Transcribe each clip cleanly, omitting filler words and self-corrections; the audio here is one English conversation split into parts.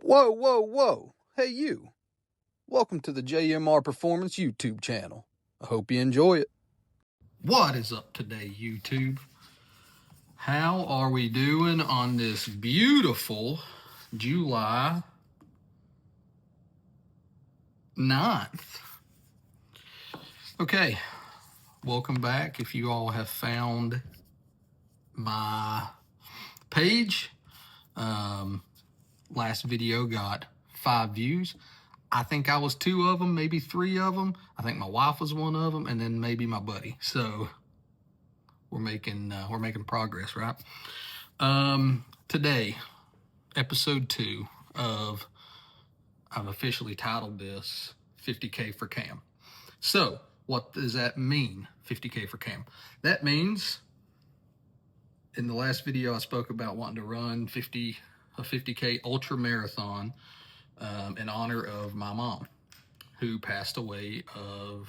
Whoa, whoa, whoa. Hey, you. Welcome to the JMR Performance YouTube channel. I hope you enjoy it. What is up today, YouTube? How are we doing on this beautiful July 9th? Okay, welcome back. If you all have found my page, last video got 5 views. I think I was 2 of them, maybe 3 of them. I think my wife was 1 of them, and then maybe my buddy. So we're making progress, right? Today, episode 2 of, I've officially titled this 50K for Cam. So what does that mean, 50K for Cam? That means in the last video I spoke about wanting to run a 50K ultra marathon in honor of my mom, who passed away of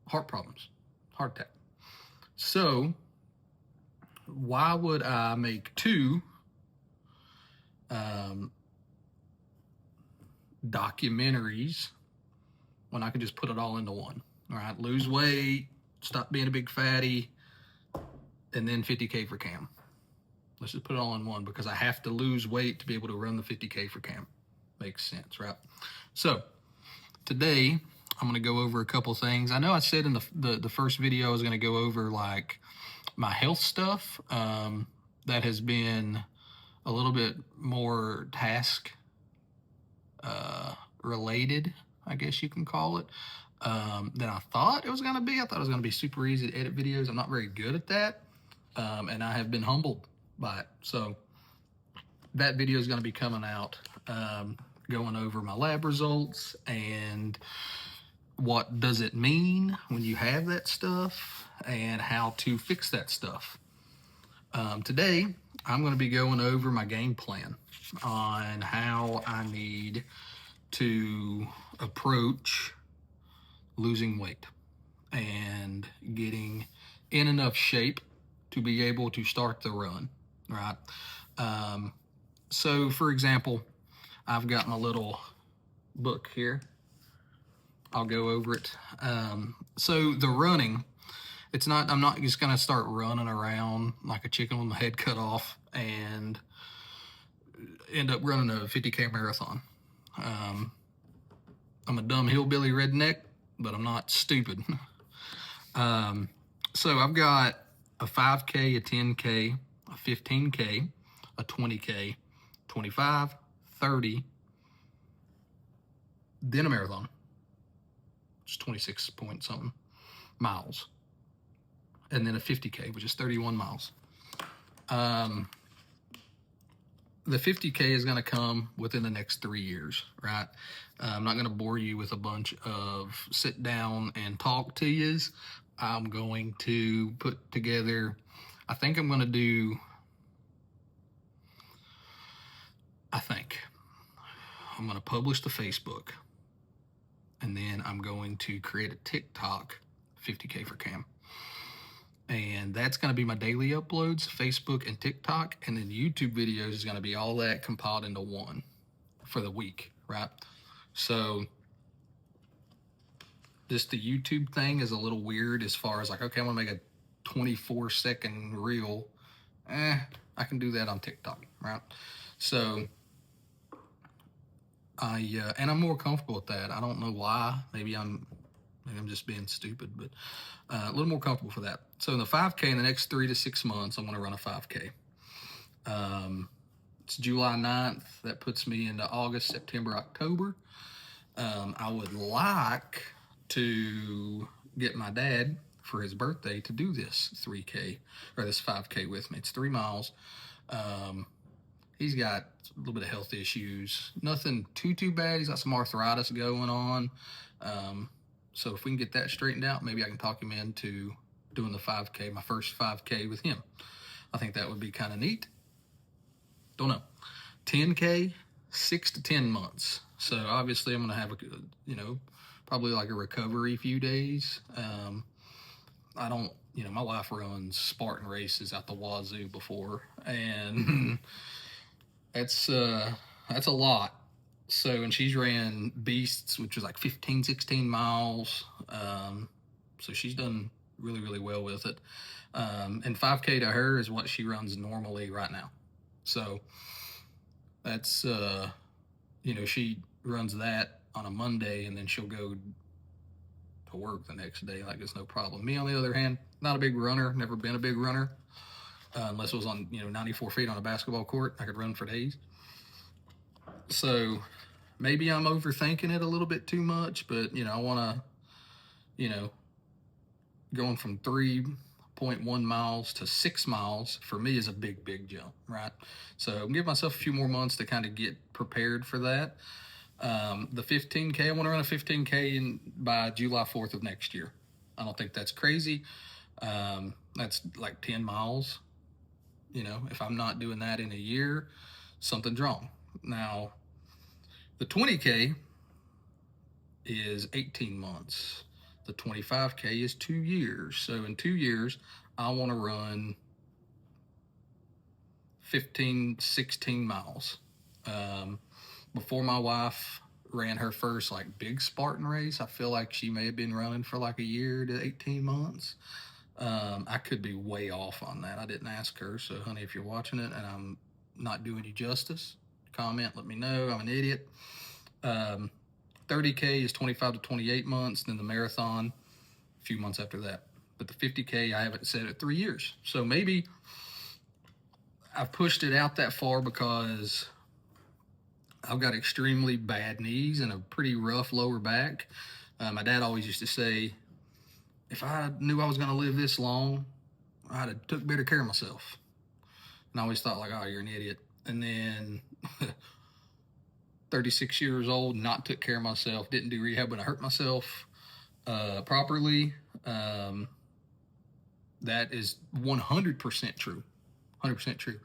heart problems, heart attack. So why would I make 2 documentaries when I could just put it all into one? All right, lose weight, stop being a big fatty, and then 50K for Cam. Let's just put it all in one, because I have to lose weight to be able to run the 50K for Cam. Makes sense, right? So today I'm going to go over a couple things. I know I said in the first video I was going to go over like my health stuff. That has been a little bit more task related, I guess you can call it, than I thought it was going to be. I thought it was going to be super easy to edit videos. I'm not very good at that, and I have been humbled by it. So that video is going to be coming out, going over my lab results and what does it mean when you have that stuff and how to fix that stuff. Today, I'm going to be going over my game plan on how I need to approach losing weight and getting in enough shape to be able to start the run, right? So for example, I've got my little book here. I'll go over it. So the running, I'm not just going to start running around like a chicken with my head cut off and end up running a 50K marathon. I'm a dumb hillbilly redneck, but I'm not stupid. So I've got a 5K, a 10K, a 15K, a 20K, 25, 30, then a marathon. It's 26 point something miles. And then a 50K, which is 31 miles. The 50K is going to come within the next 3 years, right? I'm not going to bore you with a bunch of sit down and talk to yous. I'm going to put together, I'm going to publish to Facebook, and then I'm going to create a TikTok 50K for Cam. And that's going to be my daily uploads, Facebook and TikTok, and then YouTube videos is going to be all that compiled into one for the week, right? So just the YouTube thing is a little weird as far as like, okay, I want to make a 24-second reel. I can do that on TikTok, right? So and I'm more comfortable with that. I don't know why. Maybe I'm just being stupid, but a little more comfortable for that. So in the 5K, in the next 3 to 6 months, I'm going to run a 5K. It's July 9th. That puts me into August, September, October. I would like to get my dad for his birthday to do this 3K or this 5K with me. It's 3 miles. He's got a little bit of health issues. Nothing too bad. He's got some arthritis going on. So if we can get that straightened out, maybe I can talk him into doing the 5K, my first 5K with him. I think that would be kind of neat. Don't know. 10K, 6 to 10 months. So obviously I'm going to have probably like a recovery few days. My wife runs Spartan races out the wazoo before, and That's a lot. So, and she's ran Beasts, which was like 15, 16 miles. So she's done really, really well with it. And 5K to her is what she runs normally right now. So that's, she runs that on a Monday and then she'll go to work the next day. Like it's no problem. Me, on the other hand, not a big runner, never been a big runner. Unless it was on, 94 feet on a basketball court, I could run for days. So maybe I'm overthinking it a little bit too much, but I want to, going from 3.1 miles to 6 miles for me is a big, big jump, right? So I'm giving myself a few more months to kind of get prepared for that. The 15K, I want to run a 15K by July 4th of next year. I don't think that's crazy. That's like 10 miles. If I'm not doing that in a year, something's wrong. Now, the 20K is 18 months. The 25K is 2 years. So in 2 years, I want to run 15, 16 miles. Before my wife ran her first like big Spartan race, I feel like she may have been running for like a year to 18 months. I could be way off on that. I didn't ask her. So honey, if you're watching it and I'm not doing you justice, comment, let me know. I'm an idiot. 30K is 25 to 28 months, then the marathon a few months after that. But the 50K, I haven't set at 3 years. So maybe I've pushed it out that far because I've got extremely bad knees and a pretty rough lower back. My dad always used to say, if I knew I was going to live this long, I'd have took better care of myself. And I always thought like, oh, you're an idiot. And then 36 years old, not took care of myself, didn't do rehab when I hurt myself properly. That is 100% true. 100% true.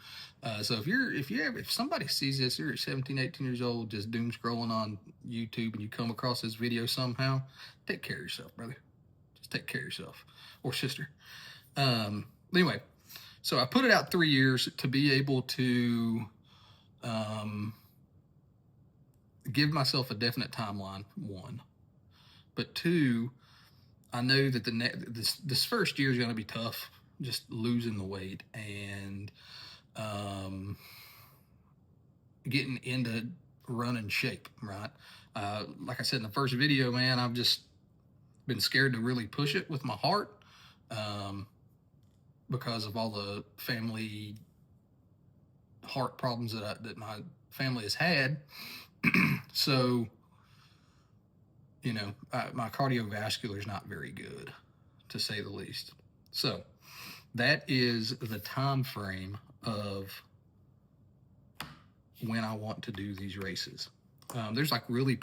So if somebody sees this, you're 17, 18 years old, just doom scrolling on YouTube and you come across this video somehow, take care of yourself, brother. Just take care of yourself or sister. Anyway, so I put it out 3 years to be able to give myself a definite timeline, one. But two, I know that this first year is going to be tough, just losing the weight and getting into running shape, right? Like I said in the first video, man, I've just been scared to really push it with my heart because of all the family heart problems that my family has had. So, my cardiovascular is not very good, to say the least. So that is the time frame of when I want to do these races. There's like really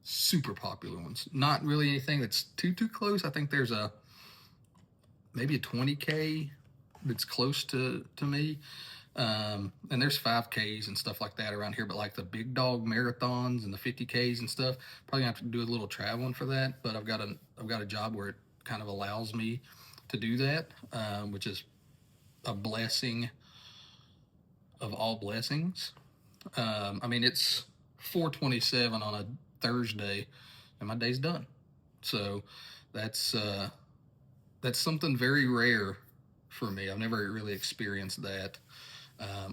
super popular ones. Not really anything that's too close. I think there's maybe a 20K that's close to me. And there's 5Ks and stuff like that around here, but like the big dog marathons and the 50Ks and stuff, probably gonna have to do a little traveling for that. But I've got a job where it kind of allows me to do that, which is a blessing of all blessings. It's 4:27 on a Thursday, and my day's done. So that's something very rare for me. I've never really experienced that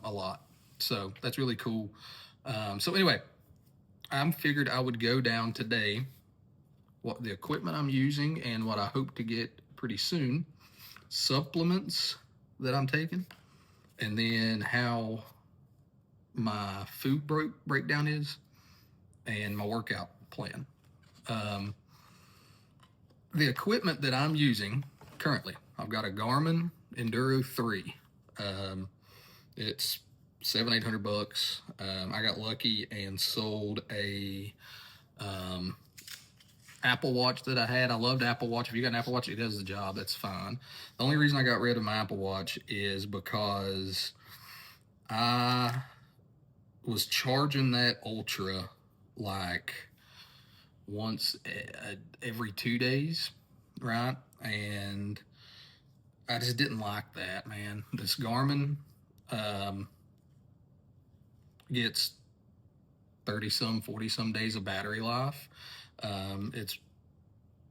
a lot. So that's really cool. So anyway, I figured I would go down today what the equipment I'm using and what I hope to get pretty soon, supplements that I'm taking, and then how my food breakdown is and my workout plan. The equipment that I'm using currently, I've got a Garmin Enduro 3. It's $700-800. I got lucky and sold a Apple Watch that I had. I loved Apple Watch. If you got an Apple Watch, it does the job. That's fine. The only reason I got rid of my Apple Watch is because I was charging that Ultra like once every 2 days, right? And I just didn't like that, man. This Garmin, gets 30 some, 40 some days of battery life. It's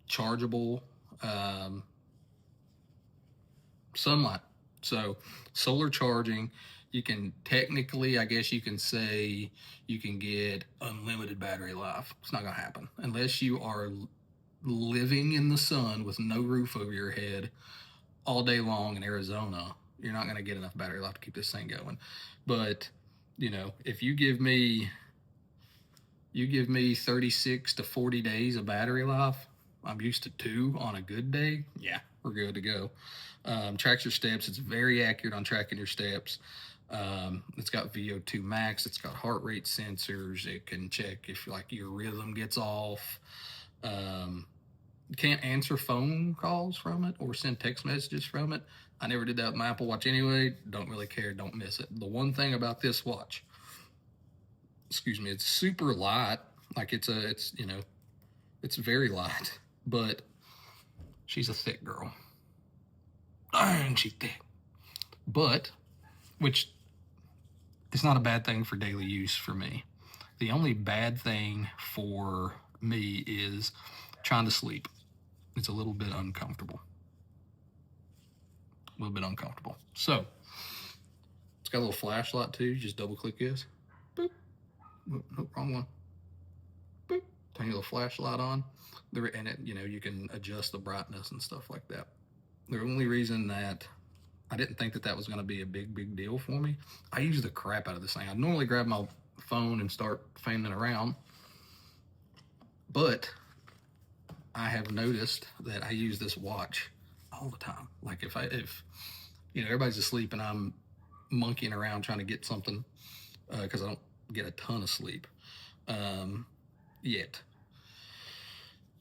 chargeable, sunlight. So solar charging, you can technically, I guess you can say, you can get unlimited battery life. It's not gonna happen unless you are living in the sun with no roof over your head all day long in Arizona. You're not gonna get enough battery life to keep this thing going. But if you give me 36 to 40 days of battery life, I'm used to 2 on a good day. Yeah, we're good to go. Tracks your steps. It's very accurate on tracking your steps. It's got VO2 max. It's got heart rate sensors. It can check if your rhythm gets off. You can't answer phone calls from it or send text messages from it. I never did that with my Apple Watch anyway. Don't really care. Don't miss it. The one thing about this watch, it's super light. It's very light, but she's a thick girl. Dang, she's thick. But, which is not a bad thing for daily use for me. The only bad thing for me is trying to sleep. It's a little bit uncomfortable. So, it's got a little flashlight too. You just double click this. Boop. Nope, wrong one. Boop. Turn your little flashlight on. And it, you can adjust the brightness and stuff like that. The only reason that I didn't think that was going to be a big deal for me, I use the crap out of this thing. I normally grab my phone and start fanning around, but I have noticed that I use this watch all the time. Like if everybody's asleep and I'm monkeying around trying to get something, because I don't get a ton of sleep yet.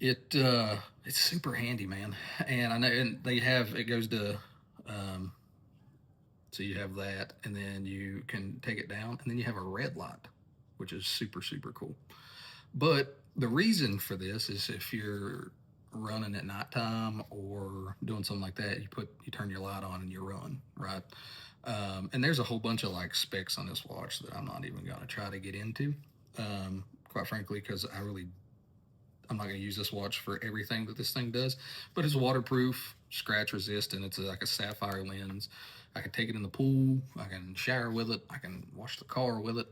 It's super handy, man. And I know, and it goes to, so you have that, and then you can take it down, and then you have a red light, which is super, super cool. But the reason for this is if you're running at nighttime or doing something like that, you turn your light on and you run, right? And there's a whole bunch of specs on this watch that I'm not even going to try to get into, quite frankly, because I'm not going to use this watch for everything that this thing does, but it's waterproof, scratch resistant. It's like a sapphire lens. I can take it in the pool. I can shower with it. I can wash the car with it,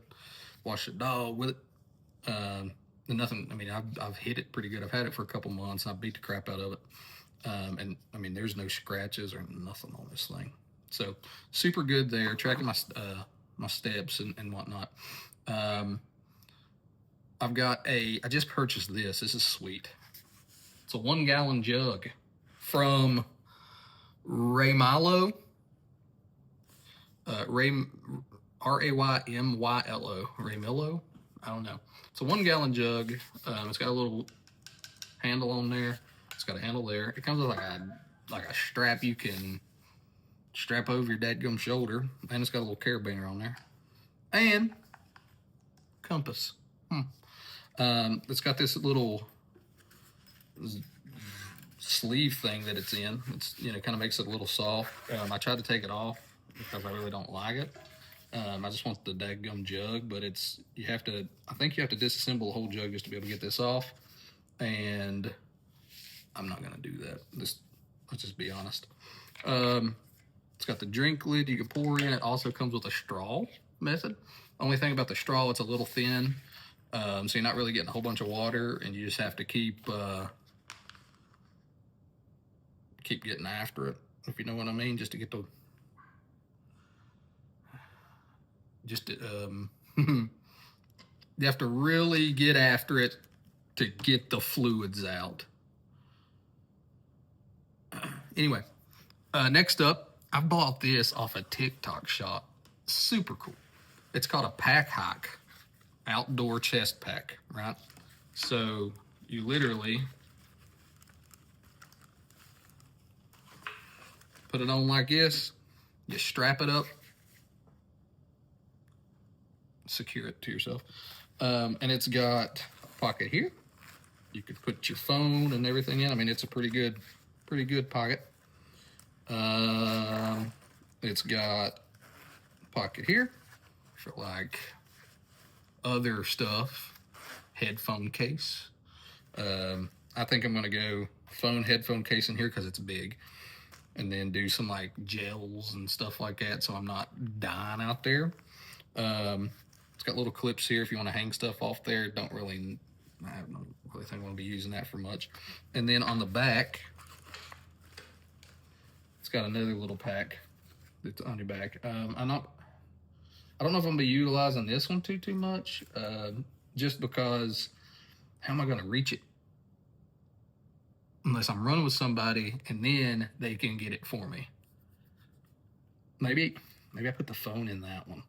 wash the dog with it. I've hit it pretty good. I've had it for a couple months. I beat the crap out of it. There's no scratches or nothing on this thing. So super good there, tracking my steps and whatnot. I just purchased this. This is sweet. It's a 1 gallon jug from Raymylo. Raymylo. Raymylo? I don't know. It's a 1 gallon jug. It's got a little handle on there. It's got a handle there. It comes with like a strap you can strap over your dadgum shoulder. And it's got a little carabiner on there. And compass. It's got this little sleeve thing that it's in. It's kind of makes it a little soft. I tried to take it off because I really don't like it. I just want the dadgum jug, but I think you have to disassemble the whole jug just to be able to get this off. And I'm not gonna do that. Let's just be honest. It's got the drink lid you can pour in. It also comes with a straw method. Only thing about the straw, it's a little thin. So you're not really getting a whole bunch of water, and you just have to keep getting after it, if you know what I mean, just to get the you have to really get after it to get the fluids out. Anyway, next up, I bought this off a TikTok shop. Super cool. It's called a Pack Hike outdoor chest pack, right? So you literally put it on like this, you strap it up, secure it to yourself, and it's got a pocket here. You could put your phone and everything in. It's a pretty good pocket. It's got a pocket here for other stuff, headphone case. I think I'm going to go headphone case in here because it's big. And then do some like gels and stuff like that so I'm not dying out there. It's got little clips here if you want to hang stuff off there. I don't really think I'm going to be using that for much. And then on the back, it's got another little pack that's on your back. I don't know if I'm going to be utilizing this one too much, just because how am I going to reach it? Unless I'm running with somebody and then they can get it for me. Maybe I put the phone in that one.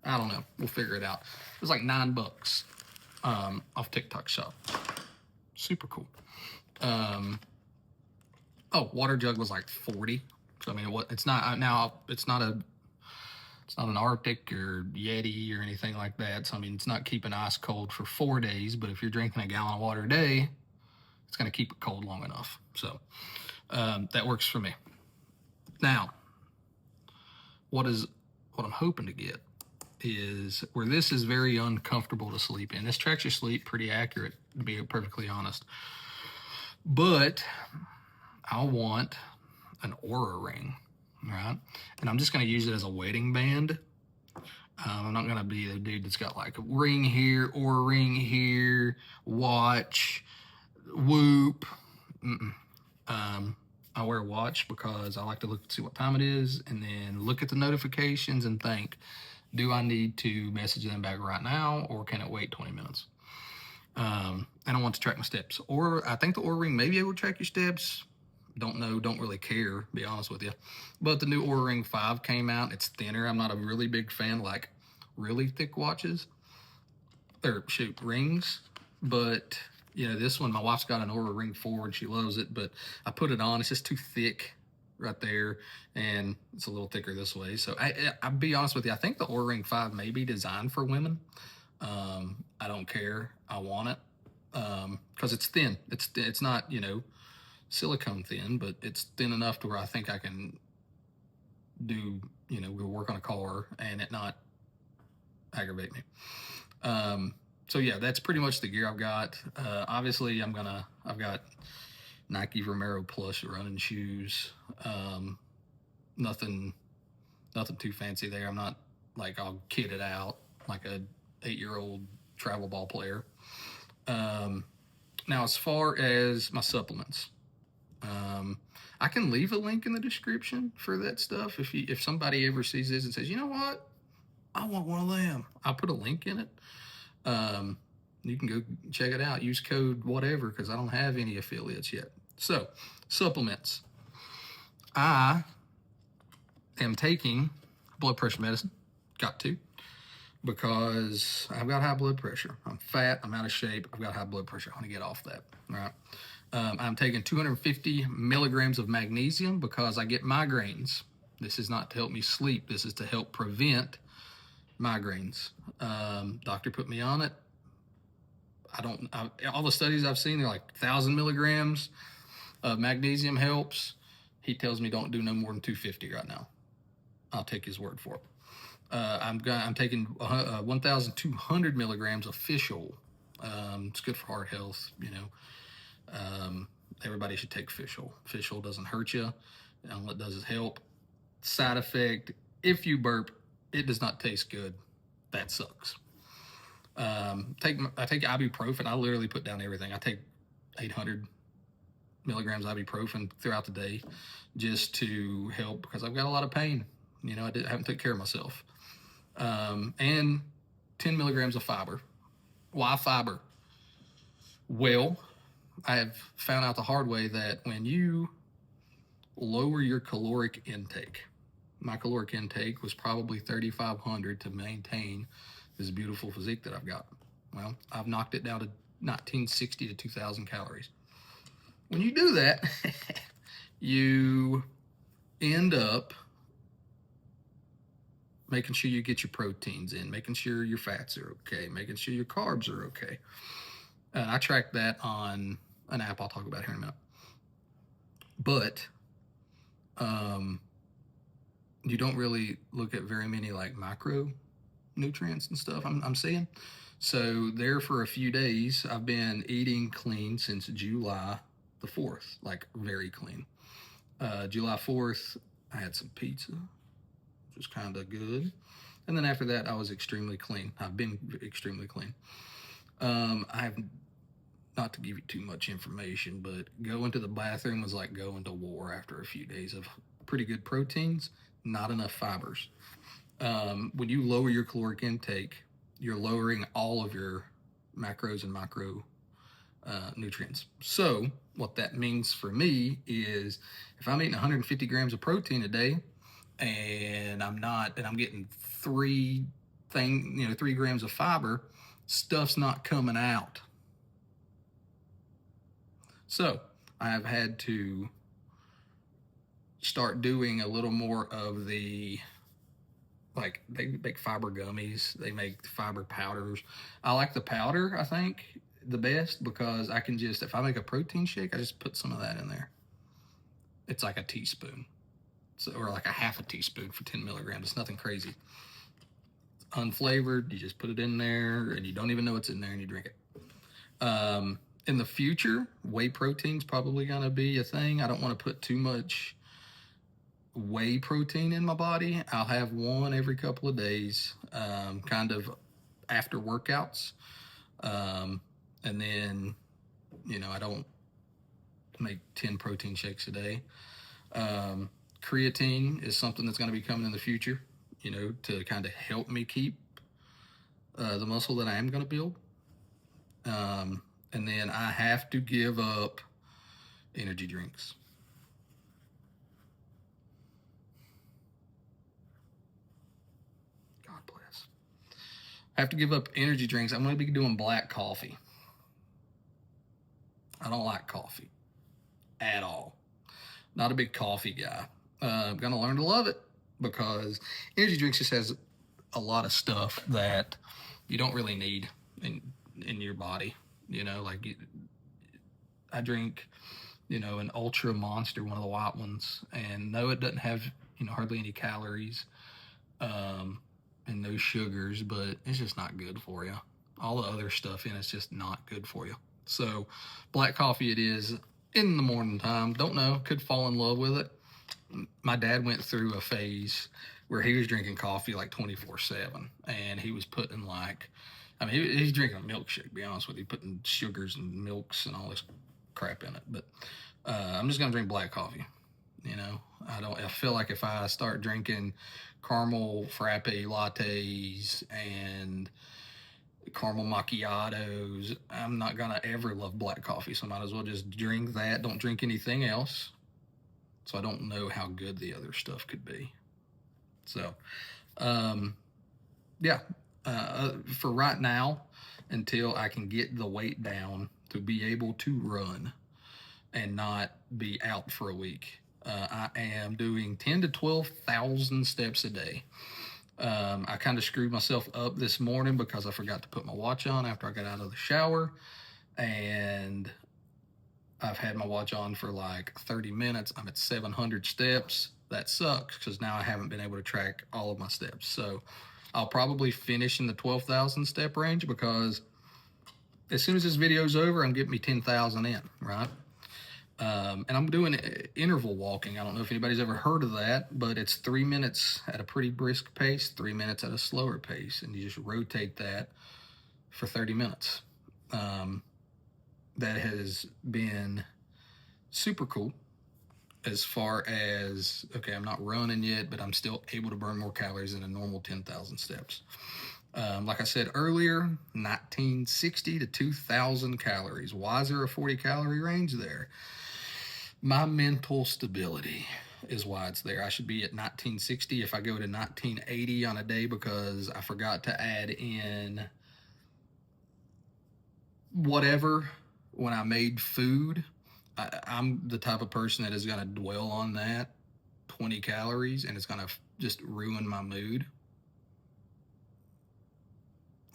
I don't know. We'll figure it out. It was like $9 off TikTok Shop. Super cool. Water jug was like 40. So I mean, it's not an Arctic or Yeti or anything like that. So I mean, it's not keeping ice cold for 4 days. But if you're drinking a gallon of water a day, it's going to keep it cold long enough. So that works for me. Now, what I'm hoping to get is where this is very uncomfortable to sleep in. This tracks your sleep pretty accurate, to be perfectly honest. But I want an Oura ring, right? And I'm just going to use it as a wedding band. I'm not going to be the dude that's got like a ring here, Oura ring here, watch, Whoop. I wear a watch because I like to see what time it is and then look at the notifications and think, do I need to message them back right now or can it wait 20 minutes? And I want to track my steps. Or I think the Oura ring may be able to track your steps. Don't know, don't really care, to be honest with you. But the new Oura Ring 5 came out. It's thinner. I'm not a really big fan of like really thick watches. Rings. But you know, this one, my wife's got an Oura Ring 4 and she loves it, but I put it on, it's just too thick right there, and it's a little thicker this way. So I'll be honest with you, I think the Oura Ring 5 may be designed for women. I don't care, I want it, because it's thin. It's not, you know, silicone thin, but it's thin enough to where I think I can do, you know, we'll work on a car and it not aggravate me. So yeah, that's pretty much the gear I've got. Obviously I've got Nike Vomero Plus running shoes. Nothing too fancy there. I'm not like all kitted out like a 8-year-old travel ball player. Now as far as my supplements, I can leave a link in the description for that stuff. If somebody ever sees this and says, you know what, I want one of them, I'll put a link in it. You can go check it out. Use code whatever because I don't have any affiliates yet. So, supplements. I am taking blood pressure medicine. Got to. Because I've got high blood pressure. I'm fat. I'm out of shape. I've got high blood pressure. I want to get off that. All right. I'm taking 250 milligrams of magnesium because I get migraines. This is not to help me sleep. This is to help prevent migraines. Doctor put me on it. All the studies I've seen, they're like 1,000 milligrams of magnesium helps. He tells me don't do no more than 250 right now. I'll take his word for it. I'm taking 1,200 milligrams of fish oil. It's good for heart health, you know. Everybody should take fish oil. Fish oil doesn't hurt you. And what it does is help. Side effect, if you burp, it does not taste good. That sucks. I take ibuprofen. I literally put down everything. I take 800 milligrams ibuprofen throughout the day just to help because I've got a lot of pain. You know, I haven't taken care of myself. And 10 milligrams of fiber. Why fiber? Well, I have found out the hard way that when you lower your caloric intake, my caloric intake was probably 3,500 to maintain this beautiful physique that I've got. Well, I've knocked it down to 1,960 to 2,000 calories. When you do that, you end up making sure you get your proteins in, making sure your fats are okay, making sure your carbs are okay. I track that on an app I'll talk about here in a minute. But you don't really look at very many like macro nutrients and stuff I'm seeing. So there for a few days, I've been eating clean since July the 4th, like very clean. July 4th, I had some pizza, which was kind of good. And then after that, I was extremely clean. I've been extremely clean. I have, not to give you too much information, but going to the bathroom was like going to war after a few days of pretty good proteins, not enough fibers. When you lower your caloric intake, you're lowering all of your macros and micro nutrients. So what that means for me is if I'm eating 150 grams of protein a day and I'm getting 3 grams of fiber, stuff's not coming out. So I have had to start doing a little more of the, like, they make fiber gummies, they make fiber powders. I like the powder, I think, the best, because I can just, if I make a protein shake, I just put some of that in there. It's like a teaspoon, or like a half a teaspoon for 10 milligrams. It's nothing crazy. It's unflavored. You just put it in there and you don't even know it's in there and you drink it. In the future, whey protein's probably gonna be a thing. I don't want to put too much whey protein in my body. I'll have one every couple of days, kind of after workouts. And then, I don't make 10 protein shakes a day. Creatine is something that's going to be coming in the future, to kind of help me keep the muscle that I am going to build. And then I have to give up energy drinks. God bless. I have to give up energy drinks. I'm going to be doing black coffee. I don't like coffee at all. Not a big coffee guy. I'm going to learn to love it, because energy drinks just has a lot of stuff that you don't really need in your body. I drink, an Ultra Monster, one of the white ones, and no, it doesn't have, hardly any calories, and no sugars, but it's just not good for you. All the other stuff in it's just not good for you. So black coffee it is in the morning time. Don't know, could fall in love with it. My dad went through a phase where he was drinking coffee like 24/7, and he was putting he's drinking a milkshake, to be honest with you, putting sugars and milks and all this crap in it. But I'm just gonna drink black coffee. I feel like if I start drinking caramel frappe lattes and caramel macchiatos, I'm not gonna ever love black coffee. So I might as well just drink that. Don't drink anything else. So I don't know how good the other stuff could be. So, for right now, until I can get the weight down to be able to run and not be out for a week, I am doing 10 to 12,000 steps a day. I kind of screwed myself up this morning because I forgot to put my watch on after I got out of the shower, and I've had my watch on for like 30 minutes. I'm at 700 steps. That sucks because now I haven't been able to track all of my steps. So I'll probably finish in the 12,000 step range, because as soon as this video's over, I'm getting me 10,000 in, right? And I'm doing interval walking. I don't know if anybody's ever heard of that, but it's 3 minutes at a pretty brisk pace, 3 minutes at a slower pace, and you just rotate that for 30 minutes. That has been super cool as far as, okay, I'm not running yet, but I'm still able to burn more calories than a normal 10,000 steps. Like I said earlier, 1960 to 2,000 calories. Why is there a 40 calorie range there? My mental stability is why it's there. I should be at 1960 if I go to 1980 on a day because I forgot to add in whatever when I made food. I'm the type of person that is going to dwell on that 20 calories and it's going to just ruin my mood.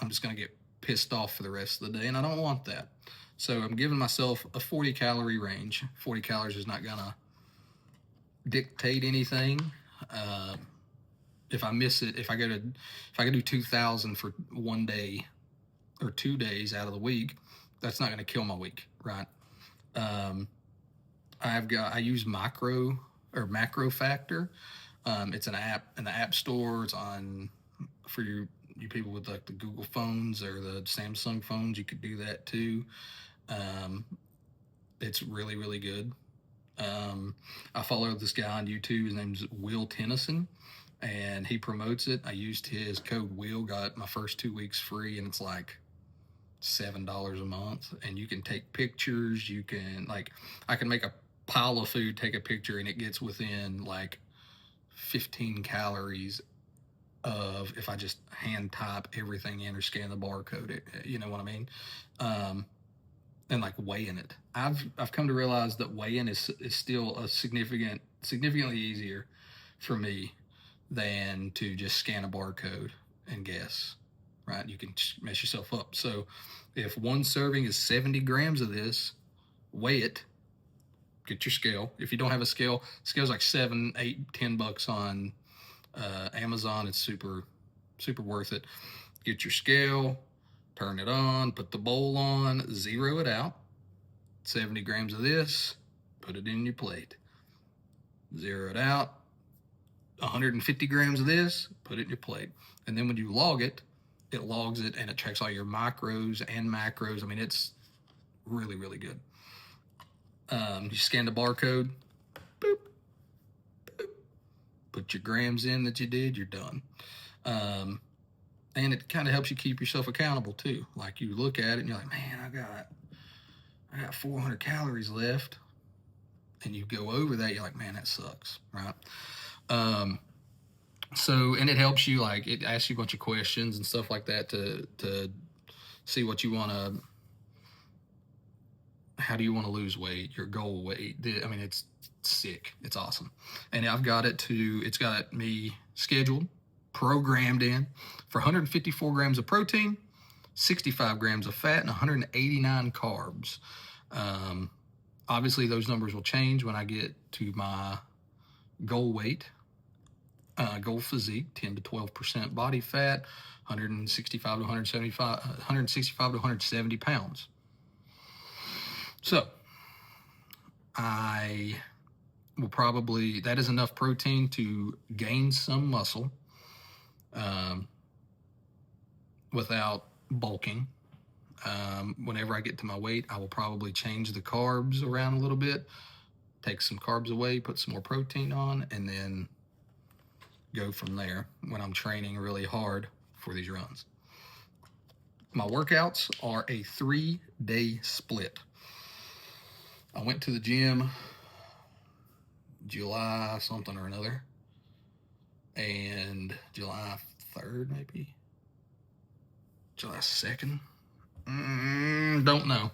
I'm just going to get pissed off for the rest of the day, and I don't want that. So I'm giving myself a 40 calorie range. 40 calories is not going to dictate anything. if I miss it, if I can do 2,000 for one day or 2 days out of the week, that's not going to kill my week, right? I use Macro Factor. It's an app in the App Store. It's on for you people with like the Google phones or the Samsung phones. You could do that too. It's really, really good. I follow this guy on YouTube. His name's Will Tennyson, and he promotes it. I used his code Will, got my first 2 weeks free, and it's like $7 a month. And you can take pictures. You can I can make a pile of food, take a picture, and it gets within like 15 calories of if I just hand type everything in or scan the barcode. You know what I mean? And like weighing it. I've come to realize that weighing is still a significantly easier for me than to just scan a barcode and guess, right? You can mess yourself up. So if one serving is 70 grams of this, weigh it, get your scale. If you don't have a scale, scale's like $7, $8, $10 on Amazon. It's super, super worth it. Get your scale, turn it on, put the bowl on, zero it out. 70 grams of this, put it in your plate. Zero it out. 150 grams of this, put it in your plate. And then when you log it, it logs it and it tracks all your micros and macros. I mean, it's really, really good. You scan the barcode, boop, boop, put your grams in that you did, you're done. And it kind of helps you keep yourself accountable too. Like you look at it and you're like, man, I got 400 calories left. And you go over that, you're like, man, that sucks, right? So, and it helps you, like, it asks you a bunch of questions and stuff like that to see what you want to, how do you want to lose weight, your goal weight. I mean, it's sick. It's awesome. And it's got me scheduled, programmed in for 154 grams of protein, 65 grams of fat, and 189 carbs. Obviously, those numbers will change when I get to my goal weight, goal physique, 10 to 12% body fat, 165 to 170 pounds. So I will probably, that is enough protein to gain some muscle without bulking. Whenever I get to my weight, I will probably change the carbs around a little bit, take some carbs away, put some more protein on, and then go from there when I'm training really hard for these runs. My workouts are a 3-day split. I went to the gym July something or another, and July 3rd, maybe July 2nd. Don't know.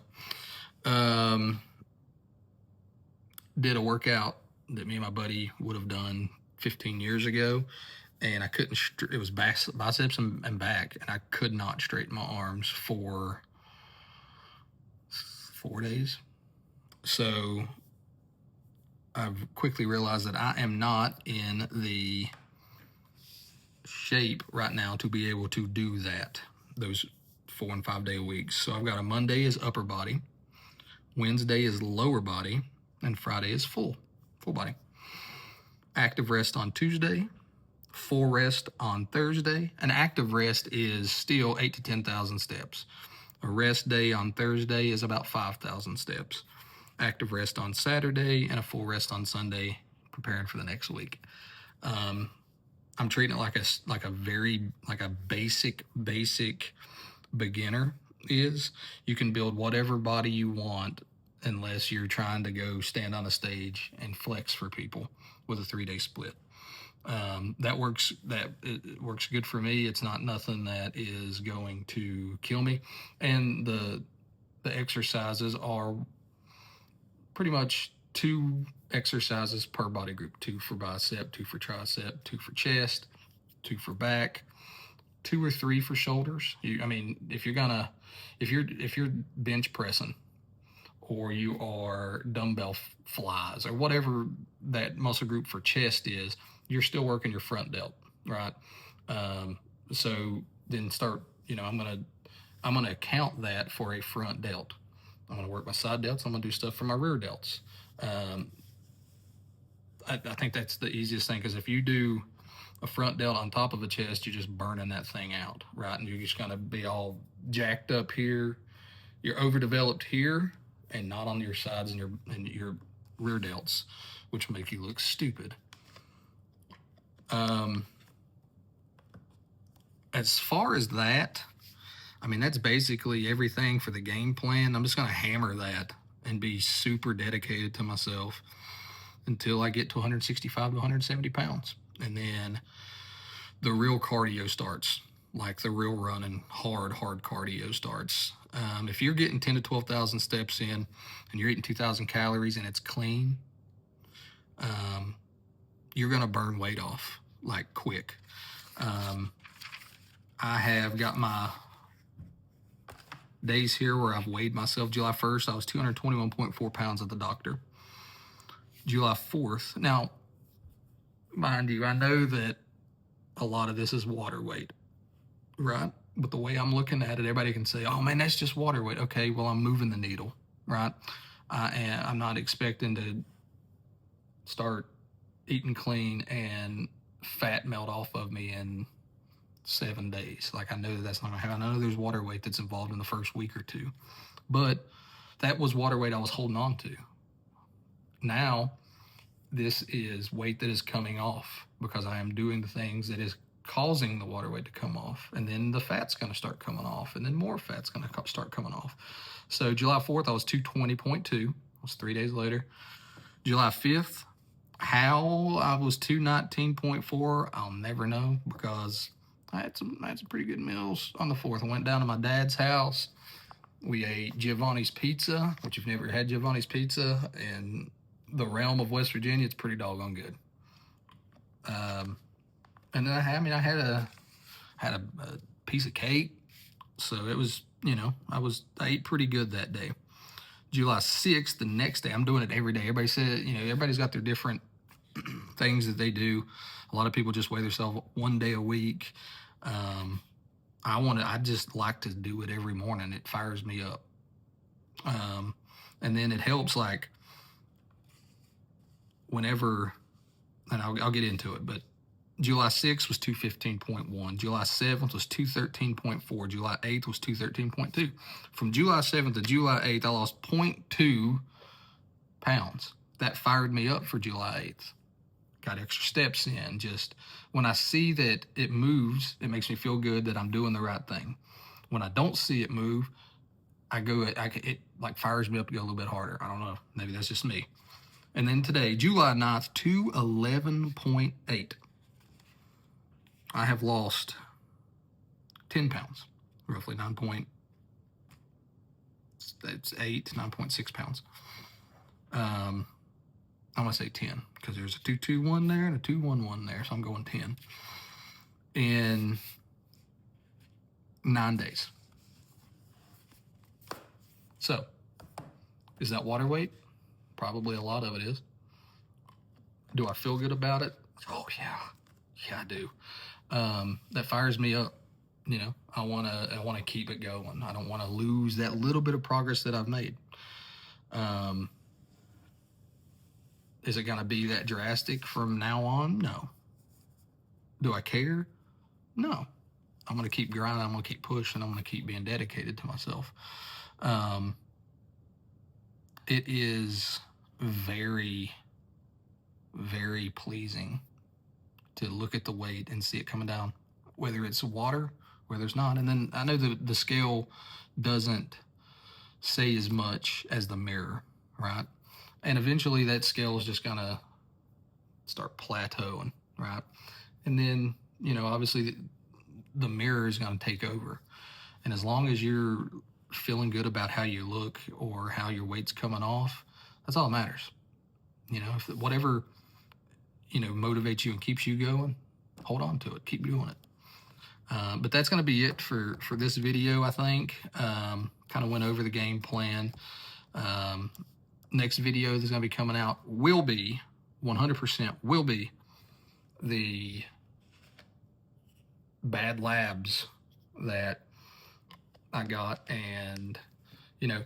Did a workout that me and my buddy would have done 15 years ago, and I couldn't. It was biceps and back, and I could not straighten my arms for 4 days. So I've quickly realized that I am not in the shape right now to be able to do that, those 4 and 5 day weeks. So I've got a Monday is upper body, Wednesday is lower body, and Friday is full body. Active rest on Tuesday, full rest on Thursday. An active rest is still 8 to 10,000 steps. A rest day on Thursday is about 5,000 steps. Active rest on Saturday and a full rest on Sunday, preparing for the next week. I'm treating it like a basic beginner is. You can build whatever body you want unless you're trying to go stand on a stage and flex for people with a 3-day split. It works good for me. It's not nothing that is going to kill me. And the exercises are pretty much 2 exercises per body group, 2 for bicep, 2 for tricep, 2 for chest, 2 for back, 2 or 3 for shoulders. If you're bench pressing, or you are dumbbell flies, or whatever that muscle group for chest is, you're still working your front delt. right? So then start, I'm gonna count that for a front delt. I'm gonna work my side delts. I'm gonna do stuff for my rear delts. I think that's the easiest thing, because if you do a front delt on top of a chest, you're just burning that thing out, right? And you're just gonna be all jacked up here. You're overdeveloped here, and not on your sides and your rear delts, which make you look stupid. As far as that, I mean, that's basically everything for the game plan. I'm just gonna hammer that and be super dedicated to myself until I get to 165 to 170 pounds. And then the real cardio starts, like the real running, hard cardio starts. If you're getting 10 to 12,000 steps in and you're eating 2,000 calories and it's clean, you're going to burn weight off like quick. I have got my days here where I've weighed myself. July 1st, I was 221.4 pounds at the doctor. July 4th. Now, mind you, I know that a lot of this is water weight, right? But the way I'm looking at it, everybody can say, oh man, that's just water weight. Okay, well, I'm moving the needle, right? And I'm not expecting to start eating clean and fat melt off of me in 7 days. Like, I know that's not gonna happen. I know there's water weight that's involved in the first week or two, but that was water weight I was holding on to. Now, this is weight that is coming off because I am doing the things that is causing the water weight to come off, and then the fat's going to start coming off, and then more fat's going to start coming off. So July 4th, I was 220.2. It was 3 days later. July 5th, how I was 219.4, I'll never know, because I had some pretty good meals on the 4th. I went down to my dad's house. We ate Giovanni's Pizza, which you've never had Giovanni's Pizza in the realm of West Virginia, it's pretty doggone good. And then I had a piece of cake, so it was, I ate pretty good that day. July 6th, the next day, I'm doing it every day. Everybody said, everybody's got their different things that they do. A lot of people just weigh themselves one day a week. I just like to do it every morning. It fires me up. And then it helps, like, whenever, and I'll get into it, but July 6th was 215.1. July 7th was 213.4. July 8th was 213.2. From July 7th to July 8th, I lost 0.2 pounds. That fired me up for July 8th. Got extra steps in. Just when I see that it moves, it makes me feel good that I'm doing the right thing. When I don't see it move, it like fires me up to go a little bit harder. I don't know. Maybe that's just me. And then today, July 9th, 211.8. I have lost 10 pounds, roughly 9.6 pounds. I'm going to say 10 because there's a 221 there and a 211 there, so I'm going 10 in 9 days. So, is that water weight? Probably a lot of it is. Do I feel good about it? Oh yeah, I do. That fires me up. I want to keep it going. I don't want to lose that little bit of progress that I've made. Is it going to be that drastic from now on? No. Do I care? No. I'm going to keep grinding. I'm going to keep pushing. I'm going to keep being dedicated to myself. It is very, very pleasing to look at the weight and see it coming down, whether it's water, whether it's not. And then I know the scale doesn't say as much as the mirror, right? And eventually that scale is just going to start plateauing, right? And then, obviously the mirror is going to take over. And as long as you're feeling good about how you look or how your weight's coming off, that's all that matters. If whatever, motivates you and keeps you going, hold on to it, keep doing it. But that's going to be it for this video, I think. Kind of went over the game plan. Next video that's going to be coming out will be 100% the bad labs that I got, and you know,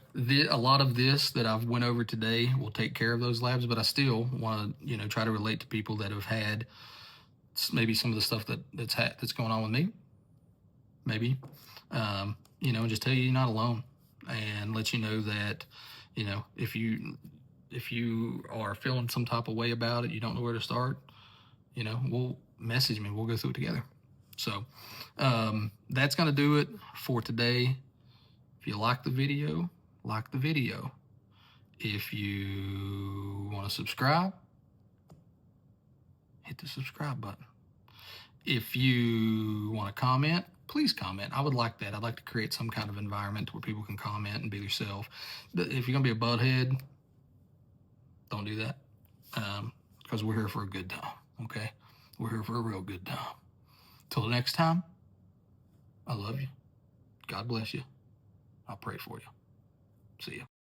a lot of this that I've went over today will take care of those labs, but I still want to, you know, try to relate to people that have had maybe some of the stuff that's going on with me, maybe, you know, and just tell you you're not alone, and let you know that, you know, if you are feeling some type of way about it, you don't know where to start, you know, we'll message me, we'll go through it together. So that's going to do it for today. If you like the video, like the video. If you want to subscribe, hit the subscribe button. If you want to comment, please comment. I would like that. I'd like to create some kind of environment where people can comment and be themselves. If you're going to be a butthead, don't do that, because we're here for a good time, okay? We're here for a real good time. Till the next time, I love you. God bless you. I'll pray for you. See you.